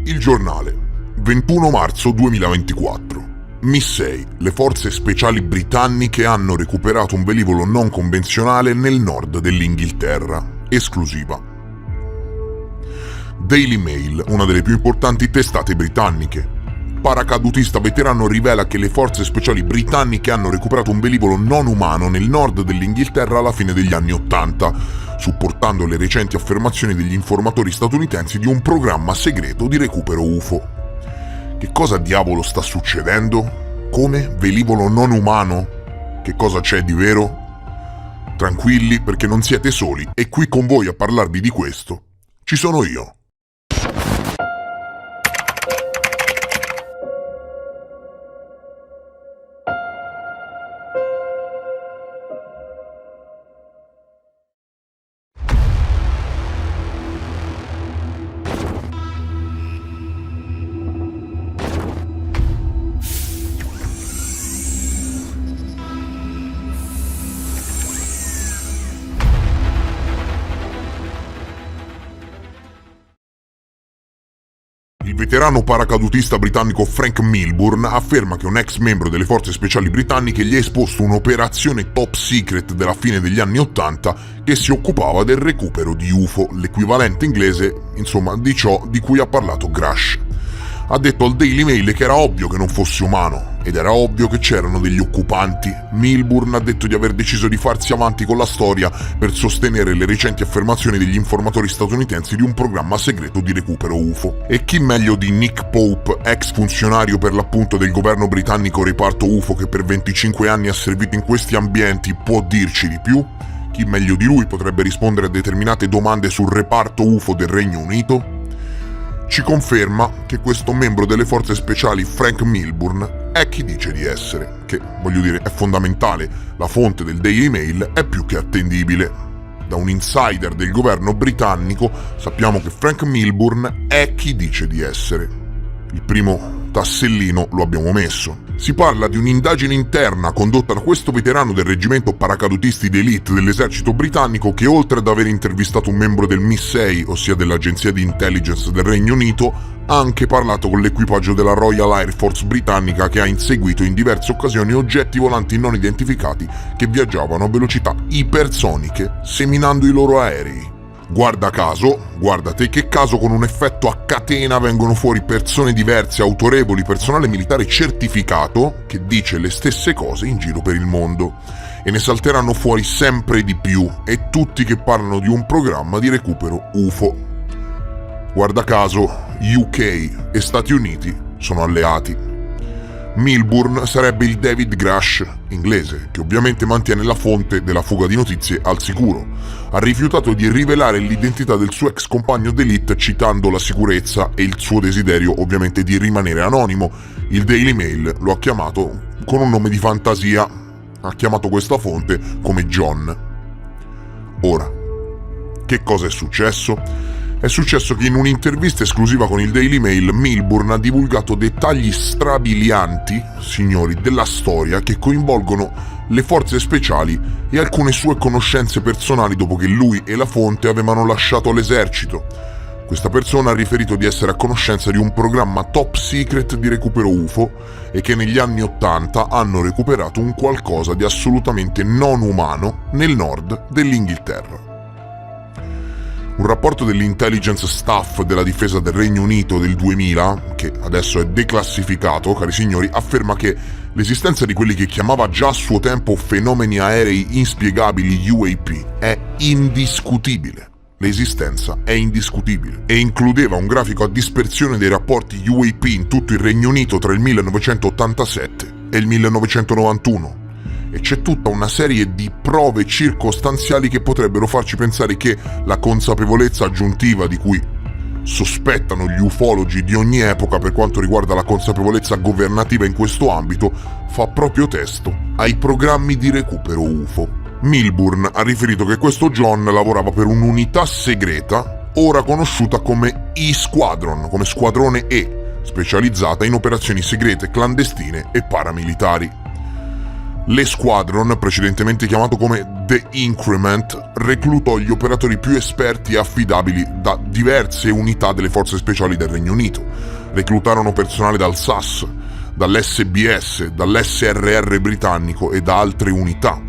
Il giornale, 21 marzo 2024. MI6, le forze speciali britanniche hanno recuperato un velivolo non convenzionale nel nord dell'Inghilterra. Esclusiva. Daily Mail, una delle più importanti testate britanniche. Paracadutista veterano rivela che le forze speciali britanniche hanno recuperato un velivolo non umano nel nord dell'Inghilterra alla fine degli anni '80, supportando le recenti affermazioni degli informatori statunitensi di un programma segreto di recupero UFO. Che cosa diavolo sta succedendo? Come? Velivolo non umano? Che cosa c'è di vero? Tranquilli, perché non siete soli, e qui con voi a parlarvi di questo ci sono io. Il veterano paracadutista britannico Frank Milburn afferma che un ex membro delle forze speciali britanniche gli ha esposto un'operazione top secret della fine degli anni '80 che si occupava del recupero di UFO, l'equivalente inglese, insomma, di ciò di cui ha parlato Grush. Ha detto al Daily Mail che era ovvio che non fosse umano, ed era ovvio che c'erano degli occupanti. Milburn ha detto di aver deciso di farsi avanti con la storia per sostenere le recenti affermazioni degli informatori statunitensi di un programma segreto di recupero UFO. E chi meglio di Nick Pope, ex funzionario per l'appunto del governo britannico reparto UFO che per 25 anni ha servito in questi ambienti, può dirci di più? Chi meglio di lui potrebbe rispondere a determinate domande sul reparto UFO del Regno Unito? Ci conferma che questo membro delle forze speciali, Frank Milburn, è chi dice di essere, che, voglio dire, è fondamentale. La fonte del Daily Mail è più che attendibile. Da un insider del governo britannico sappiamo che Frank Milburn è chi dice di essere. Il primo tassellino lo abbiamo messo. Si parla di un'indagine interna condotta da questo veterano del reggimento paracadutisti d'élite dell'esercito britannico che, oltre ad aver intervistato un membro del MI6, ossia dell'agenzia di intelligence del Regno Unito, ha anche parlato con l'equipaggio della Royal Air Force britannica che ha inseguito in diverse occasioni oggetti volanti non identificati che viaggiavano a velocità ipersoniche seminando i loro aerei. Guarda caso, guarda te che caso, con un effetto a catena vengono fuori persone diverse, autorevoli, personale militare certificato che dice le stesse cose in giro per il mondo, e ne salteranno fuori sempre di più, e tutti che parlano di un programma di recupero UFO. Guarda caso, UK e Stati Uniti sono alleati. Milburn sarebbe il David Grush inglese, che ovviamente mantiene la fonte della fuga di notizie al sicuro. Ha rifiutato di rivelare l'identità del suo ex compagno d'élite citando la sicurezza e il suo desiderio ovviamente di rimanere anonimo. Il Daily Mail lo ha chiamato con un nome di fantasia, ha chiamato questa fonte come John. Ora, che cosa è successo? È successo che in un'intervista esclusiva con il Daily Mail, Milburn ha divulgato dettagli strabilianti, signori, della storia che coinvolgono le forze speciali e alcune sue conoscenze personali dopo che lui e la fonte avevano lasciato l'esercito. Questa persona ha riferito di essere a conoscenza di un programma top secret di recupero UFO e che negli anni '80 hanno recuperato un qualcosa di assolutamente non umano nel nord dell'Inghilterra. Un rapporto dell'intelligence staff della difesa del Regno Unito del 2000, che adesso è declassificato, cari signori, afferma che l'esistenza di quelli che chiamava già a suo tempo fenomeni aerei inspiegabili UAP è indiscutibile. L'esistenza è indiscutibile e includeva un grafico a dispersione dei rapporti UAP in tutto il Regno Unito tra il 1987 e il 1991. E c'è tutta una serie di prove circostanziali che potrebbero farci pensare che la consapevolezza aggiuntiva di cui sospettano gli ufologi di ogni epoca per quanto riguarda la consapevolezza governativa in questo ambito fa proprio testo ai programmi di recupero UFO. Milburn ha riferito che questo John lavorava per un'unità segreta ora conosciuta come E-Squadron, come Squadrone E, specializzata in operazioni segrete clandestine e paramilitari. L'Squadron, precedentemente chiamato come The Increment, reclutò gli operatori più esperti e affidabili da diverse unità delle forze speciali del Regno Unito. Reclutarono personale dal SAS, dall'SBS, dall'SRR britannico e da altre unità.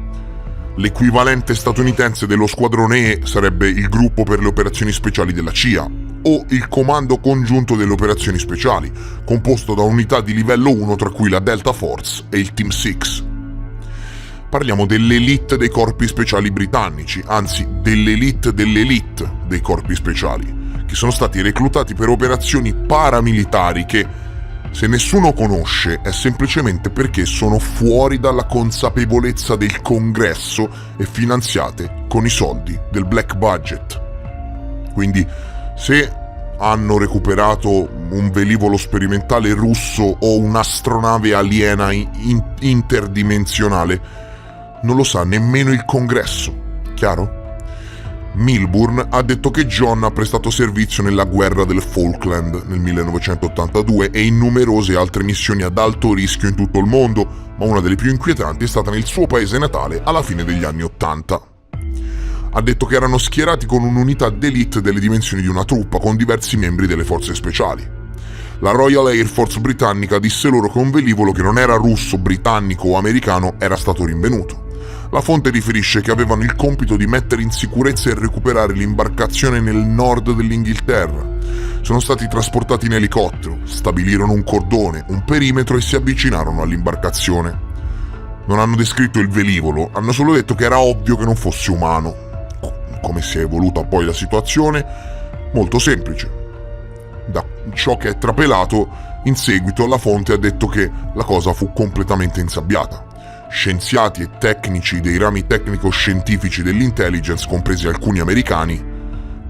L'equivalente statunitense dello Squadrone E sarebbe il Gruppo per le Operazioni Speciali della CIA o il Comando Congiunto delle Operazioni Speciali, composto da unità di livello 1 tra cui la Delta Force e il Team 6. Parliamo dell'elite dei corpi speciali britannici, anzi dell'elite dei corpi speciali, che sono stati reclutati per operazioni paramilitari che, se nessuno conosce, è semplicemente perché sono fuori dalla consapevolezza del Congresso e finanziate con i soldi del black budget. Quindi, se hanno recuperato un velivolo sperimentale russo o un'astronave aliena interdimensionale, non lo sa nemmeno il Congresso, chiaro? Milburn ha detto che John ha prestato servizio nella guerra del Falkland nel 1982 e in numerose altre missioni ad alto rischio in tutto il mondo, ma una delle più inquietanti è stata nel suo paese natale alla fine degli anni '80. Ha detto che erano schierati con un'unità d'élite delle dimensioni di una truppa con diversi membri delle forze speciali. La Royal Air Force britannica disse loro che un velivolo che non era russo, britannico o americano era stato rinvenuto. La fonte riferisce che avevano il compito di mettere in sicurezza e recuperare l'imbarcazione nel nord dell'Inghilterra. Sono stati trasportati in elicottero, stabilirono un cordone, un perimetro e si avvicinarono all'imbarcazione. Non hanno descritto il velivolo, hanno solo detto che era ovvio che non fosse umano. Come si è evoluta poi la situazione? Molto semplice. Da ciò che è trapelato, in seguito la fonte ha detto che la cosa fu completamente insabbiata. Scienziati e tecnici dei rami tecnico-scientifici dell'intelligence, compresi alcuni americani,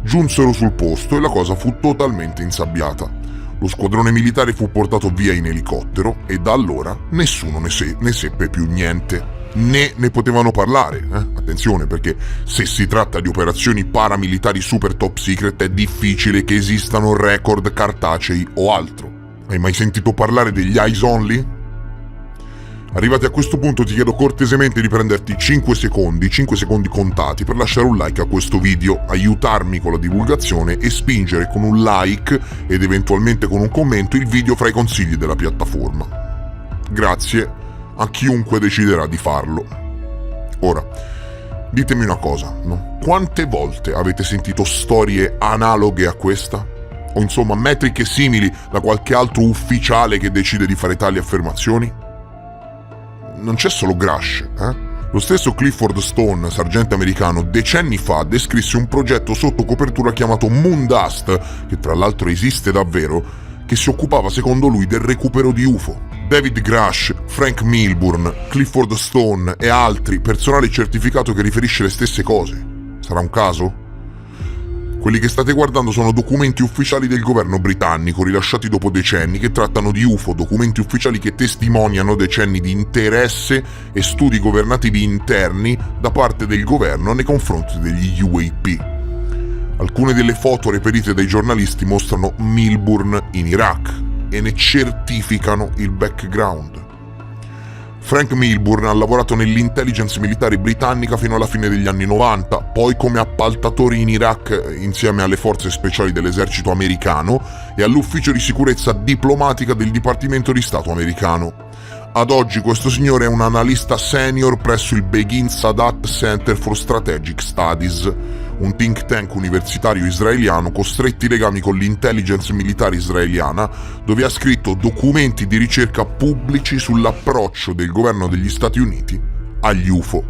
giunsero sul posto e la cosa fu totalmente insabbiata. Lo squadrone militare fu portato via in elicottero e da allora nessuno ne seppe più niente. Né ne potevano parlare, attenzione, perché se si tratta di operazioni paramilitari super top secret è difficile che esistano record cartacei o altro. Hai mai sentito parlare degli eyes only? Arrivati a questo punto ti chiedo cortesemente di prenderti 5 secondi contati per lasciare un like a questo video, aiutarmi con la divulgazione e spingere con un like ed eventualmente con un commento il video fra i consigli della piattaforma. Grazie a chiunque deciderà di farlo. Ora, ditemi una cosa, no? Quante volte avete sentito storie analoghe a questa? O insomma metriche simili da qualche altro ufficiale che decide di fare tali affermazioni? Non c'è solo Grush, Lo stesso Clifford Stone, sergente americano, decenni fa descrisse un progetto sotto copertura chiamato Moondust, che tra l'altro esiste davvero, che si occupava secondo lui del recupero di UFO. David Grush, Frank Milburn, Clifford Stone e altri, personale certificato che riferisce le stesse cose. Sarà un caso? Quelli che state guardando sono documenti ufficiali del governo britannico rilasciati dopo decenni che trattano di UFO, documenti ufficiali che testimoniano decenni di interesse e studi governativi interni da parte del governo nei confronti degli UAP. Alcune delle foto reperite dai giornalisti mostrano Milburn in Iraq e ne certificano il background. Frank Milburn ha lavorato nell'intelligence militare britannica fino alla fine degli anni 90, poi come appaltatore in Iraq insieme alle forze speciali dell'esercito americano e all'ufficio di sicurezza diplomatica del Dipartimento di Stato americano. Ad oggi questo signore è un analista senior presso il Begin Sadat Center for Strategic Studies, un think tank universitario israeliano con stretti legami con l'intelligence militare israeliana, dove ha scritto documenti di ricerca pubblici sull'approccio del governo degli Stati Uniti agli UFO.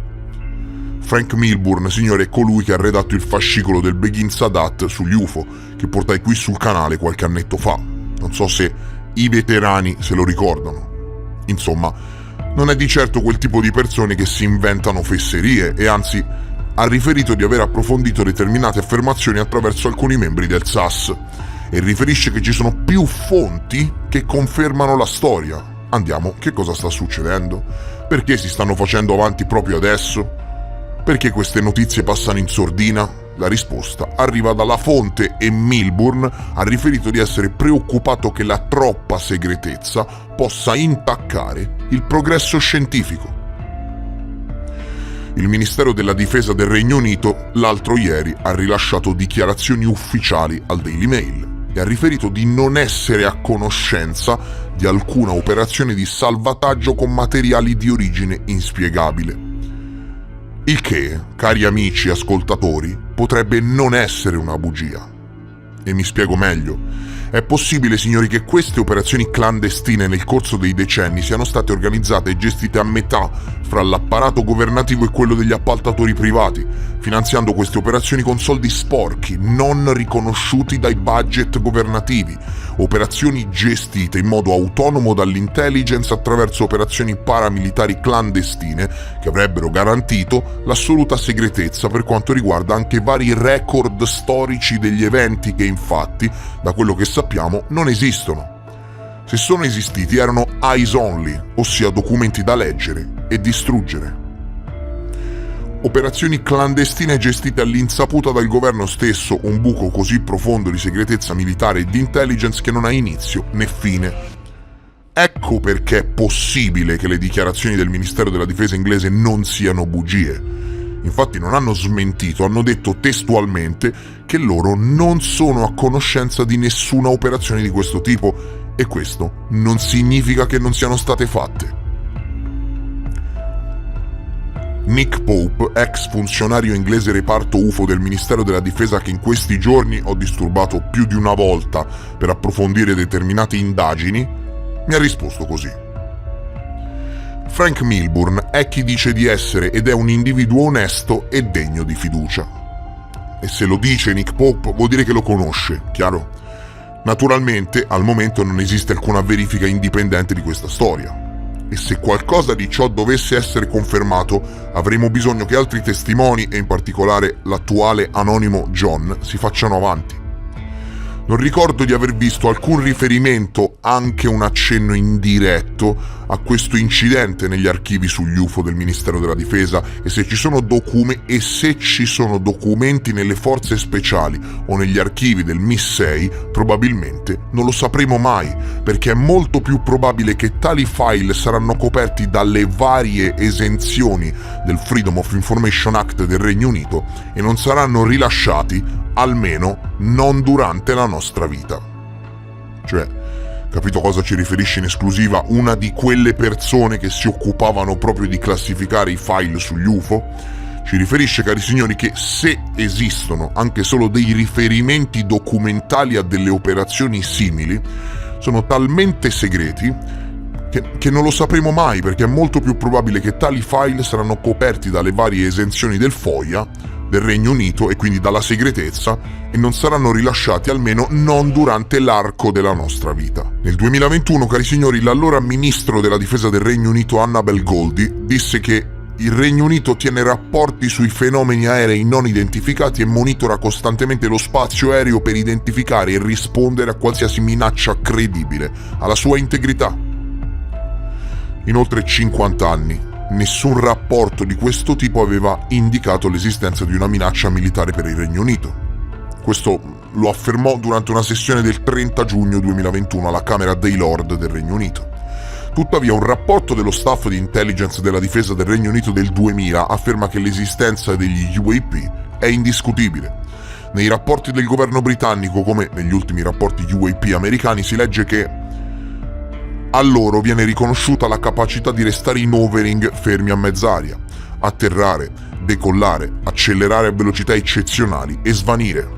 Frank Milburn, signore, è colui che ha redatto il fascicolo del Begin Sadat sugli UFO, che portai qui sul canale qualche annetto fa. Non so se i veterani se lo ricordano. Insomma, non è di certo quel tipo di persone che si inventano fesserie e anzi ha riferito di aver approfondito determinate affermazioni attraverso alcuni membri del SAS e riferisce che ci sono più fonti che confermano la storia. Andiamo, che cosa sta succedendo? Perché si stanno facendo avanti proprio adesso? Perché queste notizie passano in sordina? La risposta arriva dalla fonte e Milburn ha riferito di essere preoccupato che la troppa segretezza possa intaccare il progresso scientifico. Il Ministero della Difesa del Regno Unito l'altro ieri ha rilasciato dichiarazioni ufficiali al Daily Mail e ha riferito di non essere a conoscenza di alcuna operazione di salvataggio con materiali di origine inspiegabile. Il che, cari amici ascoltatori, potrebbe non essere una bugia. E mi spiego meglio. È possibile, signori, che queste operazioni clandestine nel corso dei decenni siano state organizzate e gestite a metà fra l'apparato governativo e quello degli appaltatori privati, finanziando queste operazioni con soldi sporchi, non riconosciuti dai budget governativi, operazioni gestite in modo autonomo dall'intelligence attraverso operazioni paramilitari clandestine che avrebbero garantito l'assoluta segretezza per quanto riguarda anche vari record storici degli eventi che infatti, da quello che sappiamo, non esistono. Se sono esistiti erano eyes only, ossia documenti da leggere e distruggere. Operazioni clandestine gestite all'insaputa dal governo stesso, un buco così profondo di segretezza militare e di intelligence che non ha inizio né fine. Ecco perché è possibile che le dichiarazioni del Ministero della Difesa inglese non siano bugie. Infatti non hanno smentito, hanno detto testualmente che loro non sono a conoscenza di nessuna operazione di questo tipo e questo non significa che non siano state fatte. Nick Pope, ex funzionario inglese reparto UFO del Ministero della Difesa che in questi giorni ho disturbato più di una volta per approfondire determinate indagini, mi ha risposto così. Frank Milburn è chi dice di essere ed è un individuo onesto e degno di fiducia. E se lo dice Nick Pope vuol dire che lo conosce, chiaro? Naturalmente, al momento non esiste alcuna verifica indipendente di questa storia. E se qualcosa di ciò dovesse essere confermato, avremo bisogno che altri testimoni, e in particolare l'attuale anonimo John, si facciano avanti. Non ricordo di aver visto alcun riferimento, anche un accenno indiretto, a questo incidente negli archivi sugli UFO del Ministero della Difesa e se ci sono documenti nelle forze speciali o negli archivi del MI6, probabilmente non lo sapremo mai, perché è molto più probabile che tali file saranno coperti dalle varie esenzioni del Freedom of Information Act del Regno Unito e non saranno rilasciati, almeno non durante la nostra vita. Cioè, capito cosa ci riferisce in esclusiva una di quelle persone che si occupavano proprio di classificare i file sugli UFO? Ci riferisce, cari signori, che se esistono anche solo dei riferimenti documentali a delle operazioni simili, sono talmente segreti che non lo sapremo mai, perché è molto più probabile che tali file saranno coperti dalle varie esenzioni del FOIA del Regno Unito e quindi dalla segretezza e non saranno rilasciati, almeno non durante l'arco della nostra vita. Nel 2021, cari signori, l'allora ministro della difesa del Regno Unito Annabel Goldie disse che il Regno Unito tiene rapporti sui fenomeni aerei non identificati e monitora costantemente lo spazio aereo per identificare e rispondere a qualsiasi minaccia credibile alla sua integrità. In oltre 50 anni nessun rapporto di questo tipo aveva indicato l'esistenza di una minaccia militare per il Regno Unito. Questo lo affermò durante una sessione del 30 giugno 2021 alla Camera dei Lord del Regno Unito. Tuttavia, un rapporto dello staff di intelligence della difesa del Regno Unito del 2000 afferma che l'esistenza degli UAP è indiscutibile. Nei rapporti del governo britannico, come negli ultimi rapporti UAP americani, si legge che a loro viene riconosciuta la capacità di restare in overing fermi a mezz'aria, atterrare, decollare, accelerare a velocità eccezionali e svanire.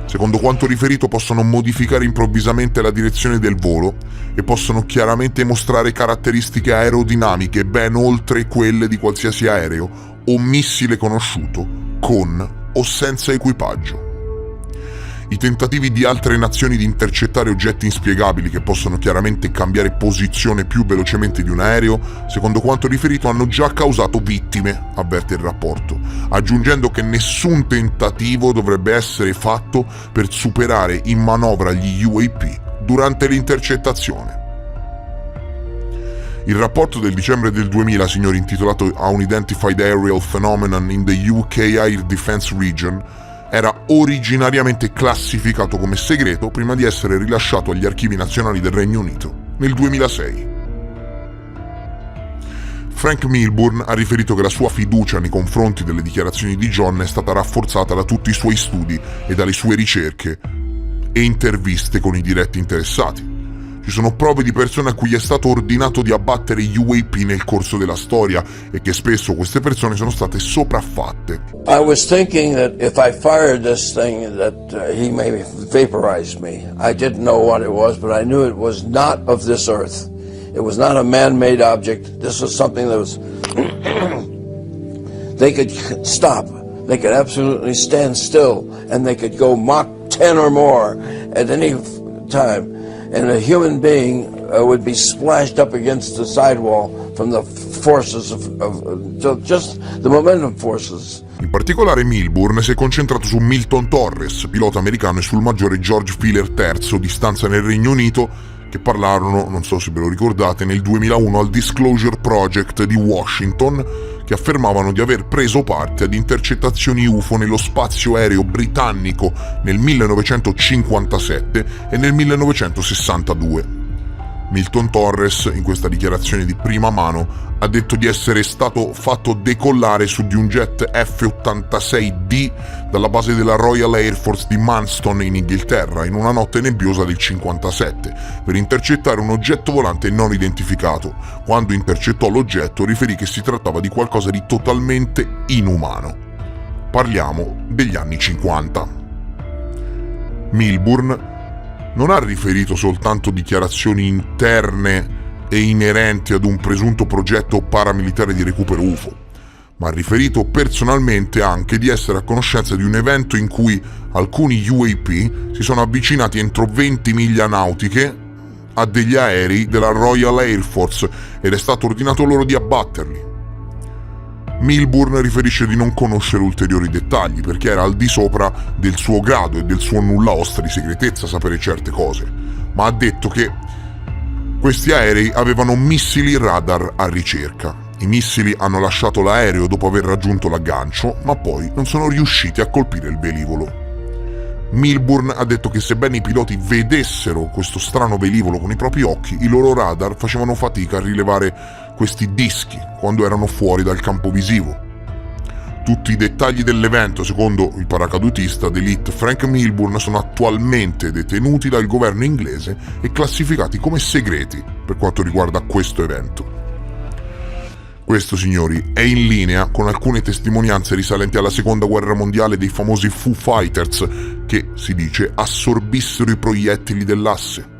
Secondo quanto riferito, possono modificare improvvisamente la direzione del volo e possono chiaramente mostrare caratteristiche aerodinamiche ben oltre quelle di qualsiasi aereo o missile conosciuto, con o senza equipaggio. I tentativi di altre nazioni di intercettare oggetti inspiegabili che possono chiaramente cambiare posizione più velocemente di un aereo, secondo quanto riferito, hanno già causato vittime, avverte il rapporto, aggiungendo che nessun tentativo dovrebbe essere fatto per superare in manovra gli UAP durante l'intercettazione. Il rapporto del dicembre del 2000, signori, intitolato Unidentified Aerial Phenomenon in the UK Air Defence Region, era originariamente classificato come segreto prima di essere rilasciato agli archivi nazionali del Regno Unito nel 2006. Frank Milburn ha riferito che la sua fiducia nei confronti delle dichiarazioni di John è stata rafforzata da tutti i suoi studi e dalle sue ricerche e interviste con i diretti interessati. Ci sono prove di persone a cui è stato ordinato di abbattere gli UAP nel corso della storia e che spesso queste persone sono state sopraffatte. I was thinking that if I fired this thing that he may vaporize me. I didn't know what it was, but I knew it was not of this earth. It was not a man-made object. This was something that was they could stop. They could absolutely stand still and they could go Mach 10 or more at any time. And a human being would be splashed up against the sidewall from the forces of just the momentum forces. In particolare Milburn si è concentrato su Milton Torres, pilota americano, e sul maggiore George Filler III, di stanza nel Regno Unito, che parlarono, non so se ve lo ricordate, nel 2001 al Disclosure Project di Washington, che affermavano di aver preso parte ad intercettazioni UFO nello spazio aereo britannico nel 1957 e nel 1962. Milton Torres, in questa dichiarazione di prima mano, ha detto di essere stato fatto decollare su di un jet F-86D dalla base della Royal Air Force di Manston in Inghilterra in una notte nebbiosa del 57 per intercettare un oggetto volante non identificato. Quando intercettò l'oggetto riferì che si trattava di qualcosa di totalmente inumano. Parliamo degli anni 50. Milburn non ha riferito soltanto dichiarazioni interne e inerenti ad un presunto progetto paramilitare di recupero UFO, ma ha riferito personalmente anche di essere a conoscenza di un evento in cui alcuni UAP si sono avvicinati entro 20 miglia nautiche a degli aerei della Royal Air Force ed è stato ordinato loro di abbatterli. Milburn riferisce di non conoscere ulteriori dettagli perché era al di sopra del suo grado e del suo nulla osta di segretezza sapere certe cose, ma ha detto che questi aerei avevano missili radar a ricerca. I missili hanno lasciato l'aereo dopo aver raggiunto l'aggancio, ma poi non sono riusciti a colpire il velivolo. Milburn ha detto che sebbene i piloti vedessero questo strano velivolo con i propri occhi, i loro radar facevano fatica a rilevare questi dischi quando erano fuori dal campo visivo. Tutti i dettagli dell'evento, secondo il paracadutista d'élite Frank Milburn, sono attualmente detenuti dal governo inglese e classificati come segreti per quanto riguarda questo evento. Questo, signori, è in linea con alcune testimonianze risalenti alla Seconda Guerra Mondiale dei famosi Foo Fighters che, si dice, assorbissero i proiettili dell'asse.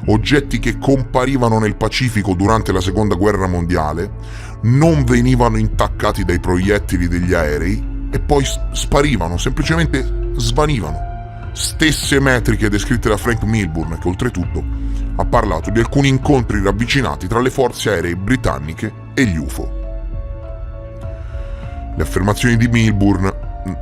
Oggetti che comparivano nel Pacifico durante la Seconda Guerra Mondiale, non venivano intaccati dai proiettili degli aerei e poi sparivano, semplicemente svanivano. Stesse metriche descritte da Frank Milburn, che oltretutto ha parlato di alcuni incontri ravvicinati tra le forze aeree britanniche e gli UFO. Le affermazioni di Milburn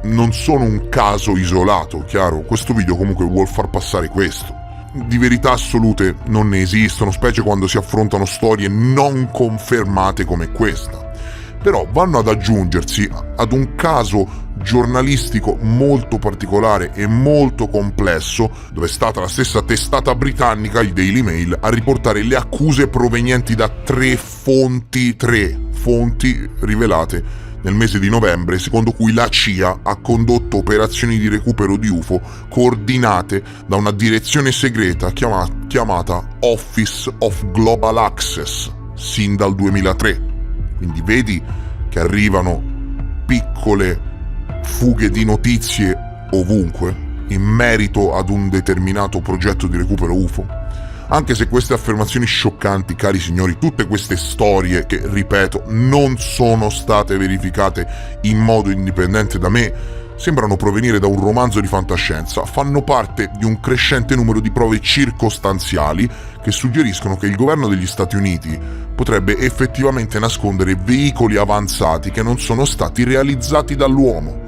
non sono un caso isolato, chiaro, questo video comunque vuol far passare questo. Di verità assolute non ne esistono, specie quando si affrontano storie non confermate come questa. Però vanno ad aggiungersi ad un caso giornalistico molto particolare e molto complesso, dove è stata la stessa testata britannica, il Daily Mail, a riportare le accuse provenienti da tre fonti rivelate nel mese di novembre, secondo cui la CIA ha condotto operazioni di recupero di UFO coordinate da una direzione segreta chiamata Office of Global Access sin dal 2003. Quindi vedi che arrivano piccole fughe di notizie ovunque in merito ad un determinato progetto di recupero UFO. Anche se queste affermazioni scioccanti, cari signori, tutte queste storie che, ripeto, non sono state verificate in modo indipendente da me, sembrano provenire da un romanzo di fantascienza, fanno parte di un crescente numero di prove circostanziali che suggeriscono che il governo degli Stati Uniti potrebbe effettivamente nascondere veicoli avanzati che non sono stati realizzati dall'uomo.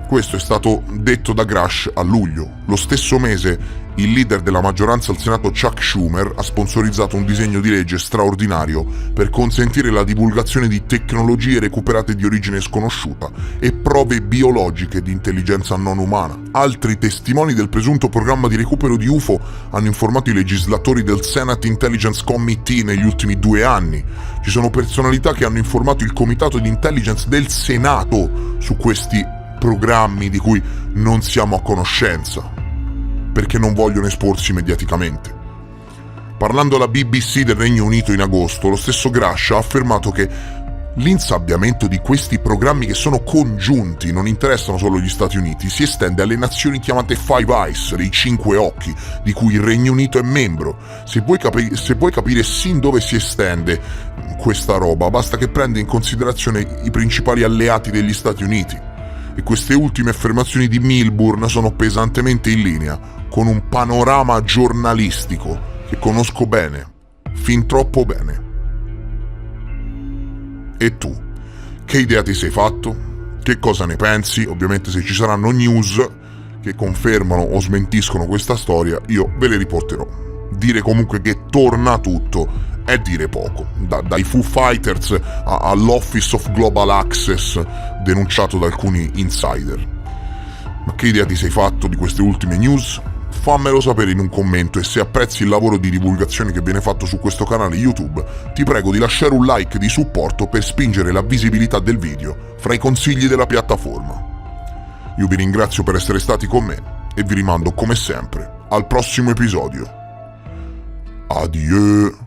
Questo è stato detto da Grush a luglio. Lo stesso mese il leader della maggioranza al Senato Chuck Schumer ha sponsorizzato un disegno di legge straordinario per consentire la divulgazione di tecnologie recuperate di origine sconosciuta e prove biologiche di intelligenza non umana. Altri testimoni del presunto programma di recupero di UFO hanno informato i legislatori del Senate Intelligence Committee negli ultimi 2 anni. Ci sono personalità che hanno informato il Comitato di Intelligence del Senato su questi programmi di cui non siamo a conoscenza, perché non vogliono esporsi mediaticamente. Parlando alla BBC del Regno Unito in agosto, lo stesso Grush ha affermato che l'insabbiamento di questi programmi, che sono congiunti, non interessano solo gli Stati Uniti, si estende alle nazioni chiamate Five Eyes, dei 5 occhi, di cui il Regno Unito è membro. Se vuoi capire sin dove si estende questa roba, basta che prenda in considerazione i principali alleati degli Stati Uniti. E queste ultime affermazioni di Milburn sono pesantemente in linea con un panorama giornalistico che conosco bene, fin troppo bene. E tu? Che idea ti sei fatto? Che cosa ne pensi? Ovviamente se ci saranno news che confermano o smentiscono questa storia, io ve le riporterò. Dire comunque che torna tutto è dire poco, dai Foo Fighters all'Office of Global Access denunciato da alcuni insider. Ma che idea ti sei fatto di queste ultime news? Fammelo sapere in un commento, e se apprezzi il lavoro di divulgazione che viene fatto su questo canale YouTube, ti prego di lasciare un like di supporto per spingere la visibilità del video fra i consigli della piattaforma. Io vi ringrazio per essere stati con me e vi rimando come sempre al prossimo episodio. Adieu!